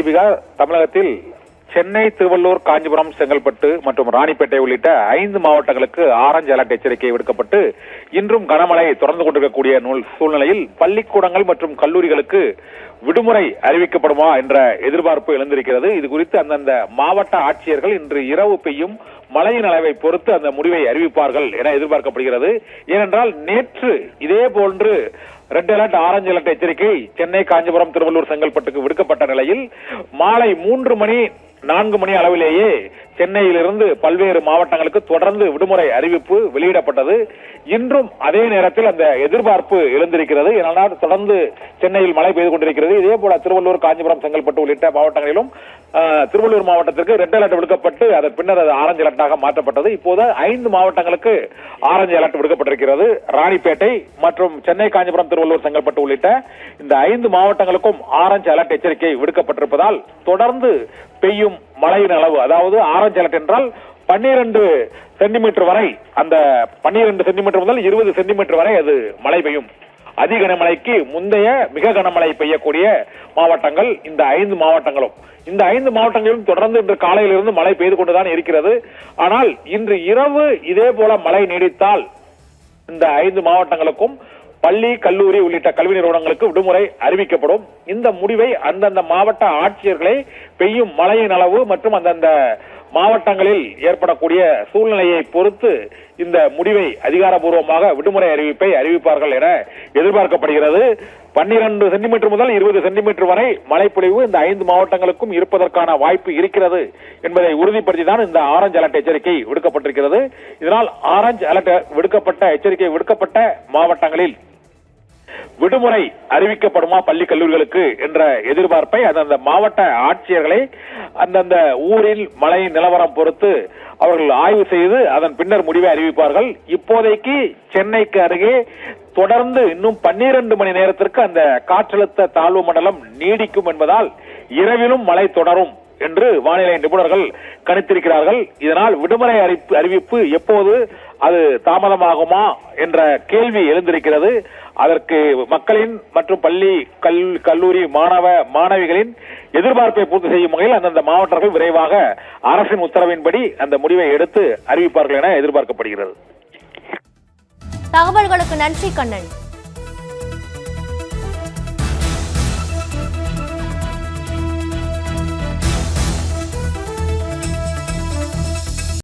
தீபிகா, தமிழகத்தில் சென்னை, திருவள்ளூர், காஞ்சிபுரம், செங்கல்பட்டு மற்றும் ராணிப்பேட்டை உள்ளிட்ட 5 மாவட்டங்களுக்கு ஆரஞ்சு அலர்ட் எச்சரிக்கை விடுக்கப்பட்டு இன்றும் கனமழை தொடர்ந்து கொண்டிருக்கக்கூடிய சூழ்நிலையில் பள்ளிக்கூடங்கள் மற்றும் கல்லூரிகளுக்கு விடுமுறை அறிவிக்கப்படுமா என்ற எதிர்பார்ப்பு எழுந்திருக்கிறது. இது குறித்து அந்தந்த மாவட்ட ஆட்சியர்கள் இன்று இரவு பெய்யும் மழையின் அளவை பொறுத்து அந்த முடிவை அறிவிப்பார்கள் என எதிர்பார்க்கப்படுகிறது. ஏனென்றால் நேற்று இதே போன்று ரெட் அலர்ட், ஆரஞ்சு அலர்ட் எச்சரிக்கை சென்னை, காஞ்சிபுரம், திருவள்ளூர், செங்கல்பட்டுக்கு விடுக்கப்பட்ட நிலையில் மாலை 3 மணி 4 மணி அளவிலேயே சென்னையிலிருந்து பல்வேறு மாவட்டங்களுக்கு தொடர்ந்து விடுமுறை அறிவிப்பு வெளியிடப்பட்டது. இன்றும் அதே நேரத்தில் அந்த எதிர்பார்ப்பு எழுந்திருக்கிறது. ஏனென்றால் தொடர்ந்து சென்னையில் மழை பெய்து கொண்டிருக்கிறது. இதே போல திருவள்ளூர், காஞ்சிபுரம், செங்கல்பட்டு உள்ளிட்ட மாவட்டங்களிலும் திருவள்ளூர் மாவட்டத்திற்கு ரெட் அலர்ட் விடுக்கப்பட்டு அதன் பின்னர் அது ஆரஞ்சு அலர்ட்டாக மாற்றப்பட்டது. இப்போது 5 மாவட்டங்களுக்கு ஆரஞ்சு அலர்ட் விடுக்கப்பட்டிருக்கிறது. ராணிப்பேட்டை மற்றும் சென்னை, காஞ்சிபுரம், திருவள்ளூர், செங்கல்பட்டு உள்ளிட்ட இந்த 5 மாவட்டங்களுக்கும் ஆரஞ்சு அலர்ட் எச்சரிக்கை விடுக்கப்பட்டிருப்பதால் தொடர்ந்து பெய்யும் மழையின் அளவு, அதாவது ஆரஞ்சு அலர்ட் என்றால் 12 சென்டிமீட்டர் வரை, அந்த 12 சென்டிமீட்டர் முதல் 20 சென்டிமீட்டர் வரை அது மழை பெய்யும். அதி கனமழைக்கு முந்தைய மிக கனமழை பெய்யக்கூடிய மாவட்டங்கள் இந்த 5 மாவட்டங்களும். இந்த 5 மாவட்டங்களிலும் தொடர்ந்து இன்று காலையிலிருந்து மழை பெய்து கொண்டுதான் இருக்கிறது. ஆனால் இன்று இரவு இதே போல மழை நீடித்தால் இந்த 5 மாவட்டங்களுக்கும் பள்ளி, கல்லூரி உள்ளிட்ட கல்வி நிறுவனங்களுக்கு விடுமுறை அறிவிக்கப்படும். இந்த முடிவை அந்தந்த மாவட்ட ஆட்சியர்களே பெய்யும் மழையின் அளவு மற்றும் அந்தந்த மாவட்டங்களில் ஏற்படக்கூடிய சூழ்நிலையை பொறுத்து இந்த முடிவை அதிகாரப்பூர்வமாக விடுமுறை அறிவிப்பை அறிவிப்பார்கள் என எதிர்பார்க்கப்படுகிறது. 12 சென்டிமீட்டர் முதல் 20 சென்டிமீட்டர் வரை மழைப்பொழிவு இந்த 5 மாவட்டங்களுக்கும் இருப்பதற்கான வாய்ப்பு இருக்கிறது என்பதை உறுதிப்படுத்தி தான் இந்த ஆரஞ்சு அலர்ட் எச்சரிக்கை விடுக்கப்பட்டிருக்கிறது. இதனால் ஆரஞ்சு அலர்ட் எச்சரிக்கை விடுக்கப்பட்ட மாவட்டங்களில் விடுமுறை அறிவிக்கப்படுமா பள்ளி, கல்லூரிகளுக்கு என்ற எதிர்பார்ப்பை அந்தந்த மாவட்ட ஆட்சியர்களை அந்தந்த ஊரில் மழை நிலவரம் பொறுத்து அவர்கள் ஆய்வு செய்து அதன் பின்னர் முடிவை அறிவிப்பார்கள். இப்போதைக்கு சென்னைக்கு அருகே தொடர்ந்து இன்னும் 12 மணி நேரத்திற்கு அந்த காற்றழுத்த தாழ்வு மண்டலம் நீடிக்கும் என்பதால் இரவிலும் மழை தொடரும் என்று வானிலை நிபுணர்கள் கணித்திருக்கிறார்கள். இதனால் விடுமுறை அறிவிப்பு எப்போது அது தாமதமாகுமா என்ற கேள்வி எழுந்திருக்கிறது. அதற்கு மக்களின் மற்றும் பள்ளி, கல்லூரி மாணவிகளின் எதிர்பார்ப்பை பூர்த்தி செய்யும் வகையில் அந்தந்த மாவட்டங்கள் விரைவாக அரசின் உத்தரவின்படி அந்த முடிவை எடுத்து அறிவிப்பார்கள் என எதிர்பார்க்கப்படுகிறது. தகவல்களுக்கு நன்றி கண்ணன்.